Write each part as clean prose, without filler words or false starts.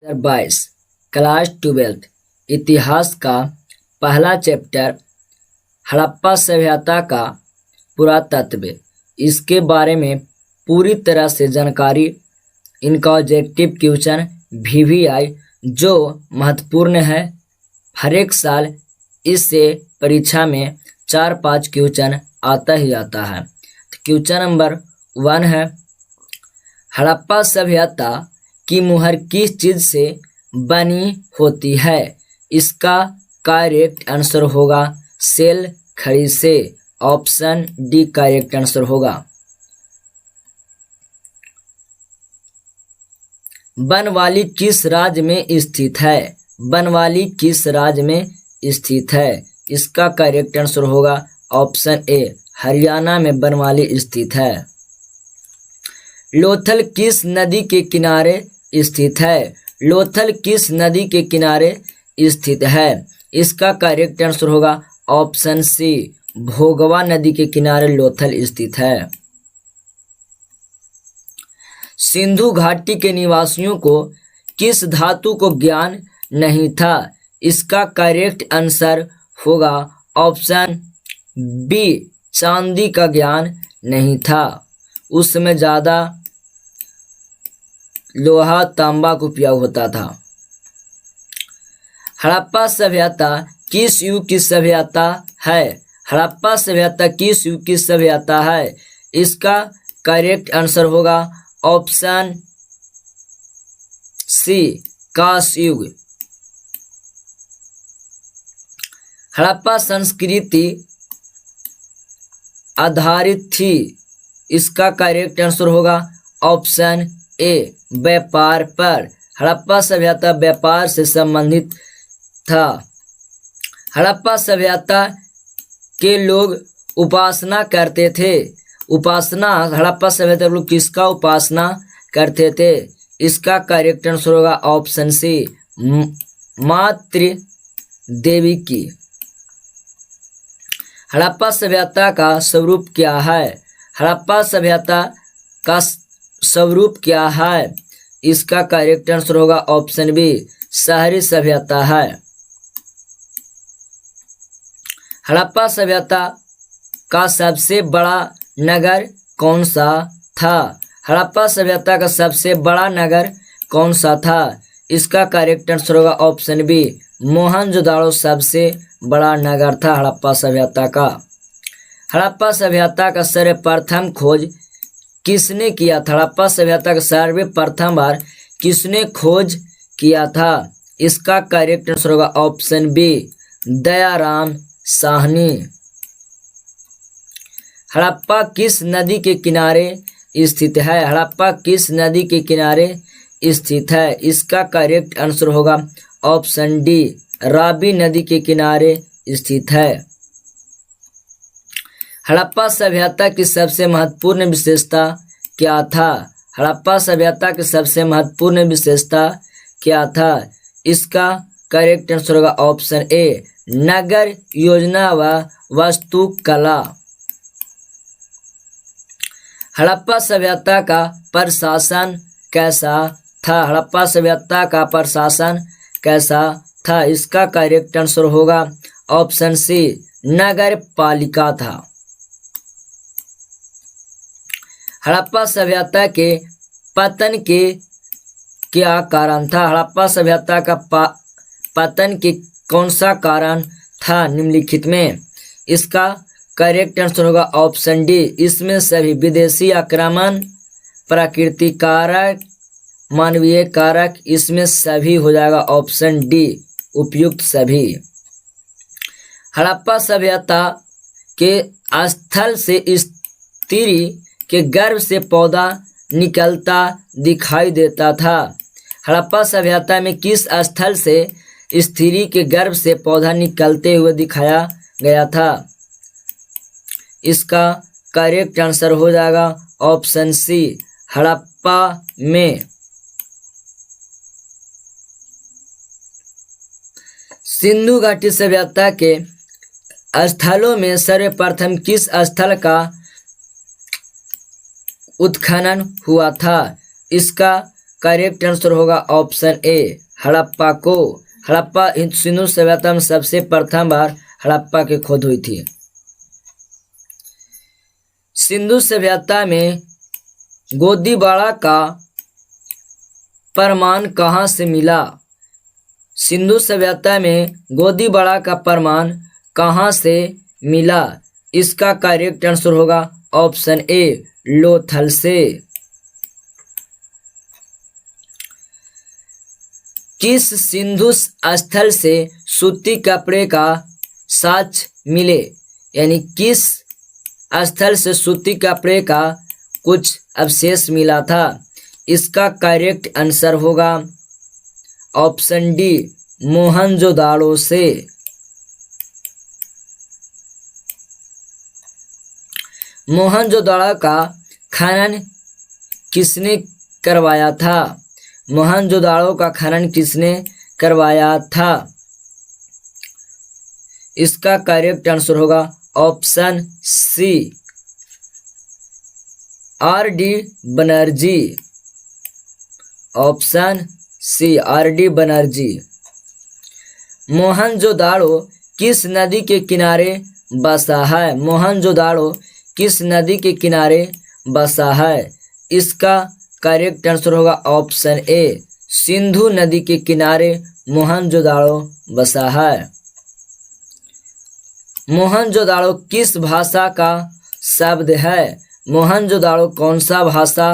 22 class 12 इतिहास का पहला चैप्टर हड़प्पा सभ्यता का पुरातत्व। इसके बारे में पूरी तरह से जानकारी इनका ऑब्जेक्टिव क्वेश्चन VVI जो महत्वपूर्ण है। हर एक साल इससे परीक्षा में 4-5 क्वेश्चन आता ही आता है। तो क्वेश्चन नंबर 1 है, हड़प्पा सभ्यता की मुहर किस चीज से बनी होती है? इसका करेक्ट आंसर होगा सेल खड़ी से। ऑप्शन डी करेक्ट आंसर होगा। बनवाली किस राज्य में स्थित है? बनवाली किस राज्य में स्थित है? इसका करेक्ट आंसर होगा ऑप्शन ए हरियाणा में बनवाली स्थित है। लोथल किस नदी के किनारे स्थित है? लोथल किस नदी के किनारे स्थित है? इसका करेक्ट आंसर होगा ऑप्शन सी भोगवा नदी के किनारे लोथल स्थित है। सिंधु घाटी के निवासियों को किस धातु को ज्ञान नहीं था? इसका करेक्ट आंसर होगा ऑप्शन बी चांदी का ज्ञान नहीं था। उस समय ज़्यादा लोहा तांबा का उपयोग होता था। हड़प्पा सभ्यता किस युग की सभ्यता है? हड़प्पा सभ्यता किस युग की सभ्यता है? इसका करेक्ट आंसर होगा ऑप्शन सी कांस्य युग। हड़प्पा संस्कृति आधारित थी। इसका करेक्ट आंसर होगा ऑप्शन ए व्यापार पर। हड़प्पा सभ्यता व्यापार से संबंधित था। हड़प्पा सभ्यता के लोग उपासना करते थे। उपासना हड़प्पा सभ्यता लोग किसका उपासना करते थे? इसका करेक्ट आंसर होगा ऑप्शन सी मातृ देवी की। हड़प्पा सभ्यता का स्वरूप क्या है? हड़प्पा सभ्यता का स्वरूप क्या है? इसका करेक्ट आंसर होगा ऑप्शन बी शहरी सभ्यता है। हड़प्पा सभ्यता का सबसे बड़ा नगर कौन सा था? हड़प्पा सभ्यता का सबसे बड़ा नगर कौन सा था? इसका करेक्ट आंसर होगा ऑप्शन बी मोहनजोदाड़ो सबसे बड़ा नगर था हड़प्पा सभ्यता का। हड़प्पा सभ्यता का सर्वप्रथम खोज किसने किया था? हड़प्पा सभ्यता का सर्वप्रथम बार किसने खोज किया था? इसका करेक्ट आंसर होगा ऑप्शन बी दयाराम साहनी। हड़प्पा किस नदी के किनारे स्थित है? हड़प्पा किस नदी के किनारे स्थित है? इसका करेक्ट आंसर होगा ऑप्शन डी रावी नदी के किनारे स्थित है। हड़प्पा सभ्यता की सबसे महत्वपूर्ण विशेषता क्या था? हड़प्पा सभ्यता की सबसे महत्वपूर्ण विशेषता क्या था? इसका करेक्ट आंसर होगा ऑप्शन ए नगर योजना व वास्तुकला। हड़प्पा सभ्यता का प्रशासन कैसा था? हड़प्पा सभ्यता का प्रशासन कैसा था? इसका करेक्ट आंसर होगा ऑप्शन सी नगर पालिका था। हड़प्पा सभ्यता के पतन के क्या कारण था? हड़प्पा सभ्यता का पतन के कौन सा कारण था निम्नलिखित में? इसका करेक्ट आंसर होगा ऑप्शन डी इसमें सभी विदेशी आक्रमण प्राकृतिक कारक मानवीय कारक इसमें सभी हो जाएगा ऑप्शन डी उपयुक्त सभी। हड़प्पा सभ्यता के स्थल से स्त्री के गर्भ से पौधा निकलता दिखाई देता था। हड़प्पा सभ्यता में किस स्थल से स्त्री के गर्भ से पौधा निकलते हुए दिखाया गया था? इसका करेक्ट आंसर हो जाएगा ऑप्शन सी हड़प्पा में। सिंधु घाटी सभ्यता के स्थलों में सर्वप्रथम किस स्थल का उत्खनन हुआ था? इसका करेक्ट आंसर होगा ऑप्शन ए हड़प्पा को। हड़प्पा सिंधु सभ्यता में सबसे प्रथम बार हड़प्पा की खोज हुई थी। सिंधु सभ्यता में गोदीबाड़ा का प्रमाण कहाँ से मिला? सिंधु सभ्यता में गोदीबाड़ा का प्रमाण कहाँ से मिला? इसका करेक्ट आंसर होगा ऑप्शन ए लोथल से। किस सिंधु स्थल से सूती कपड़े का साक्ष्य मिले? यानी किस स्थल से सूती कपड़े का कुछ अवशेष मिला था? इसका करेक्ट आंसर होगा ऑप्शन डी मोहनजोदाड़ो से। मोहनजोदाड़ो का खनन किसने करवाया था? मोहनजोदाड़ो का खनन किसने करवाया था? इसका करेक्ट आंसर होगा option C R D Banerjee. Option C R D Banerjee. Mohenjodaro किस नदी के किनारे बसा है? मोहनजोदाड़ो किस नदी के किनारे बसा है? इसका करेक्ट आंसर होगा ऑप्शन ए सिंधु नदी के किनारे मोहनजोदाड़ो बसा है। मोहनजोदाड़ो किस भाषा का शब्द है? मोहनजोदाड़ो कौन सा भाषा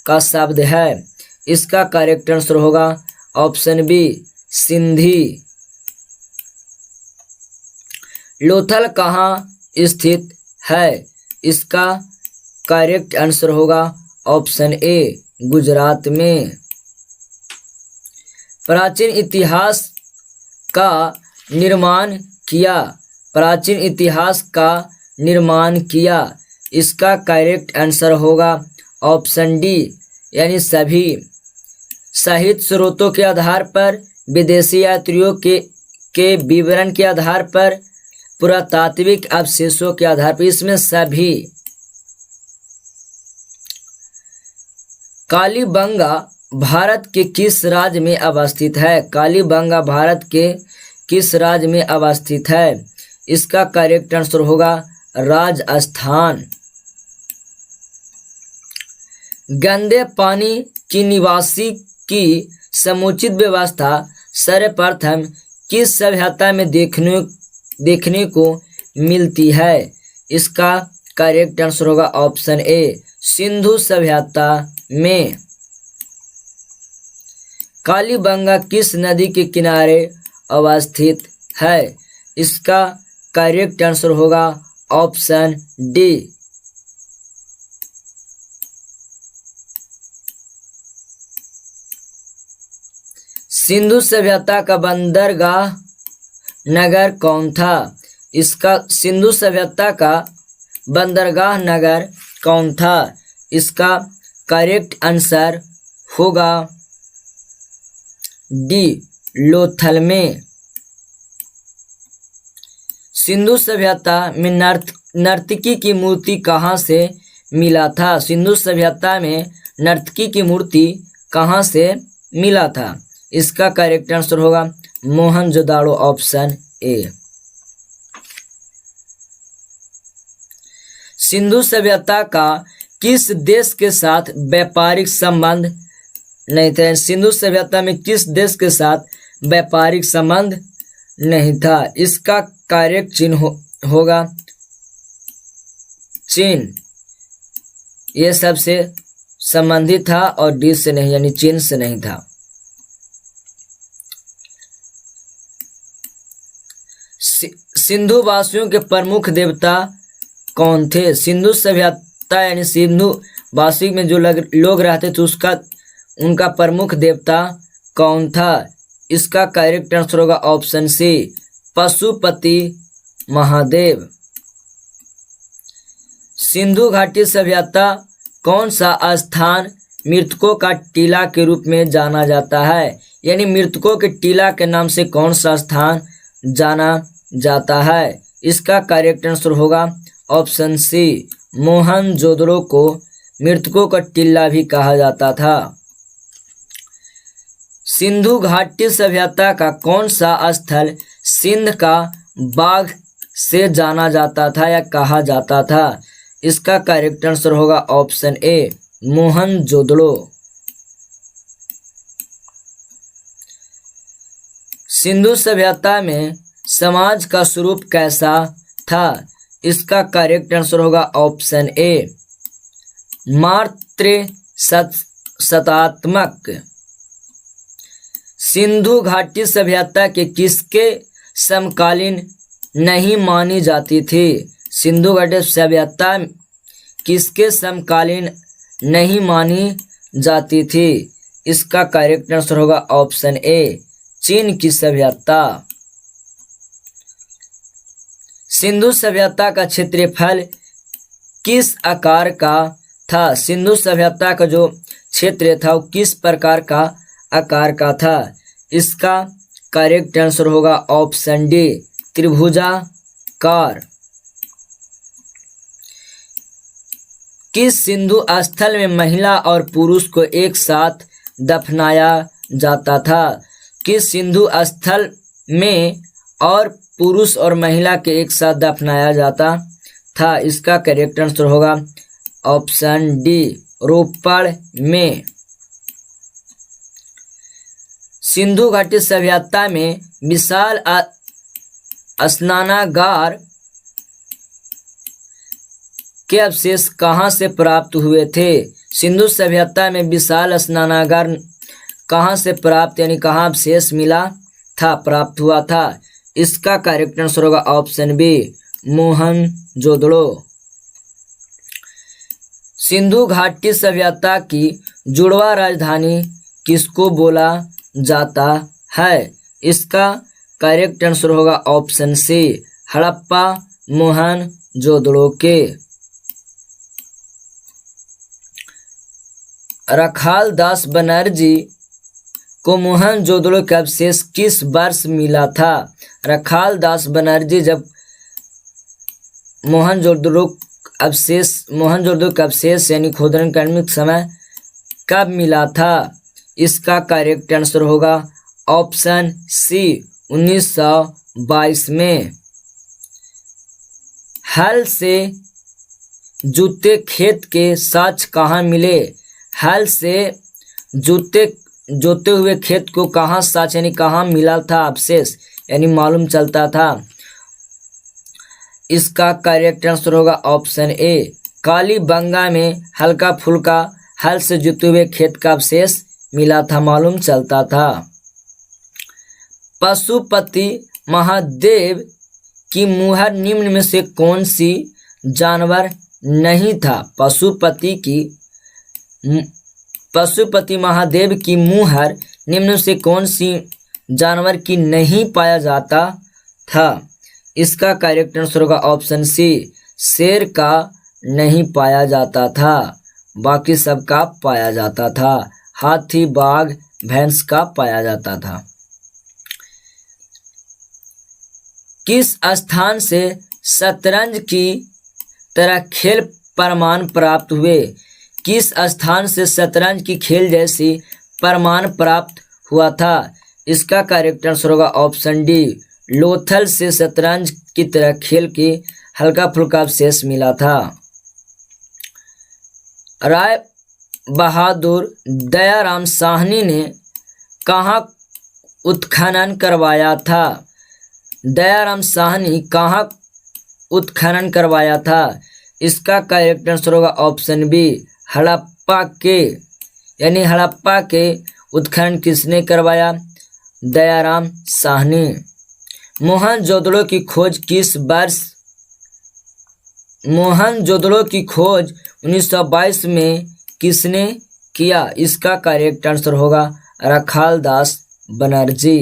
का शब्द है? इसका करेक्ट आंसर होगा ऑप्शन बी सिंधी। लोथल कहाँ स्थित है? इसका करेक्ट आंसर होगा ऑप्शन ए गुजरात में। प्राचीन इतिहास का निर्माण किया। प्राचीन इतिहास का निर्माण किया। इसका करेक्ट आंसर होगा ऑप्शन डी यानी सभी साहित्य स्रोतों के आधार पर, विदेशी यात्रियों के विवरण के आधार पर, पुरातात्विक अवशेषों के आधार पर, इसमें सभी। कालीबंगा भारत के किस राज्य में अवस्थित है? कालीबंगा भारत के किस राज्य में अवस्थित है? इसका करेक्ट आंसर होगा राजस्थान। गंदे पानी की निवासी की समुचित व्यवस्था सर्वप्रथम किस सभ्यता में देखने को मिलती है? इसका करेक्ट आंसर होगा ऑप्शन ए सिंधु सभ्यता में। कालीबंगा किस नदी के किनारे अवस्थित है? इसका करेक्ट आंसर होगा ऑप्शन डी सिंधु सभ्यता का बंदरगाह नगर कौन था? इसका सिंधु सभ्यता का बंदरगाह नगर कौन था? इसका करेक्ट आंसर होगा डी लोथल में। सिंधु सभ्यता में नर्तकी की मूर्ति कहाँ से मिला था? सिंधु सभ्यता में नर्तकी की मूर्ति कहाँ से मिला था? इसका करेक्ट आंसर होगा मोहनजोदाड़ो ऑप्शन ए। सिंधु सभ्यता का किस देश के साथ व्यापारिक संबंध नहीं थे? सिंधु सभ्यता में किस देश के साथ व्यापारिक संबंध नहीं था? इसका करेक्ट चिन्ह होगा चीन। यह सबसे संबंधित था और डी से नहीं यानी चीन से नहीं था। सिंधु वासियों के प्रमुख देवता कौन थे? सिंधु सभ्यता यानी सिंधु वासी में जो लोग रहते थे उनका प्रमुख देवता कौन था? इसका करेक्ट आंसर होगा ऑप्शन सी पशुपति महादेव। सिंधु घाटी सभ्यता कौन सा स्थान मृतकों का टीला के रूप में जाना जाता है? यानी मृतकों के टीला के नाम से कौन सा स्थान जाना जाता है? इसका करेक्ट आंसर होगा ऑप्शन सी मोहनजोदड़ो को मृतकों का टीला भी कहा जाता था। सिंधु घाटी सभ्यता का कौन सा स्थल सिंध का बाघ से जाना जाता था या कहा जाता था? इसका करेक्ट आंसर होगा ऑप्शन ए, मोहनजोदड़ो। सिंधु सभ्यता में समाज का स्वरूप कैसा था? इसका करेक्ट आंसर होगा ऑप्शन ए, मातृ सत्तात्मक। सिंधु घाटी सभ्यता के किसके समकालीन नहीं मानी जाती थी? सिंधु घाटी सभ्यता किसके समकालीन नहीं मानी जाती थी? इसका करेक्ट आंसर होगा ऑप्शन ए, चीन की सभ्यता। सिंधु सभ्यता का क्षेत्रफल किस आकार का था? सिंधु सभ्यता का जो क्षेत्र था वो किस प्रकार का आकार का था? इसका करेक्ट आंसर होगा ऑप्शन डी, त्रिभुजाकार। किस सिंधु स्थल में महिला और पुरुष को एक साथ दफनाया जाता था? किस सिंधु स्थल में और पुरुष और महिला के एक साथ दफनाया जाता था? इसका करेक्ट आंसर होगा ऑप्शन डी, रोपड़ में। सिंधु घाटी सभ्यता में विशाल स्नानागार के अवशेष कहाँ से प्राप्त हुए थे? सिंधु सभ्यता में विशाल स्नानागार कहाँ से प्राप्त यानी कहाँ अवशेष मिला था, प्राप्त हुआ था? इसका करेक्ट आंसर होगा ऑप्शन बी, मोहनजोदड़ो। सिंधु घाटी सभ्यता की जुड़वा राजधानी किसको बोला जाता है? इसका करेक्ट आंसर होगा ऑप्शन सी, हड़प्पा मोहनजोदड़ो के। रखाल दास बनर्जी को मोहनजोदड़ो के अवशेष किस वर्ष मिला था? रखाल दास बनर्जी जब मोहनजोदड़ो के अवशेष यानी खोदन करने के समय कब मिला था? इसका करेक्ट आंसर होगा ऑप्शन सी, 1922 में। हल से जूते खेत के साक्ष्य कहाँ मिले? हल से जोते हुए खेत को कहाँ साक्ष्य यानी कहाँ मिला था अवशेष यानी मालूम चलता था? इसका करेक्ट आंसर होगा ऑप्शन ए, कालीबंगा में हल्का फुल्का हल से जोते हुए खेत का अवशेष मिला था, मालूम चलता था। पशुपति महादेव की मुहर निम्न में से कौन सी जानवर नहीं था? पशुपति महादेव की मुहर निम्न से कौन सी जानवर की नहीं पाया जाता था? इसका करेक्ट आंसर होगा ऑप्शन सी, शेर का नहीं पाया जाता था, बाकी सबका पाया जाता था। हाथी, बाघ, भैंस का पाया जाता था। किस स्थान से शतरंज की तरह खेल प्रमाण प्राप्त हुए? किस स्थान से शतरंज की खेल जैसी प्रमाण प्राप्त हुआ था? इसका करेक्ट आंसर होगा ऑप्शन डी, लोथल से शतरंज की तरह खेल के हल्का फुल्का अवशेष मिला था। राय बहादुर दयाराम साहनी ने कहाँ उत्खनन करवाया था? दयाराम साहनी कहाँ उत्खनन करवाया था? इसका करेक्ट आंसर होगा ऑप्शन बी, हड़प्पा के यानी हड़प्पा के उत्खनन किसने करवाया? दयाराम साहनी। मोहनजोदड़ो की खोज किस वर्ष? मोहनजोदड़ो की खोज 1922 में किसने किया? इसका करेक्ट आंसर होगा रखाल दास बनर्जी।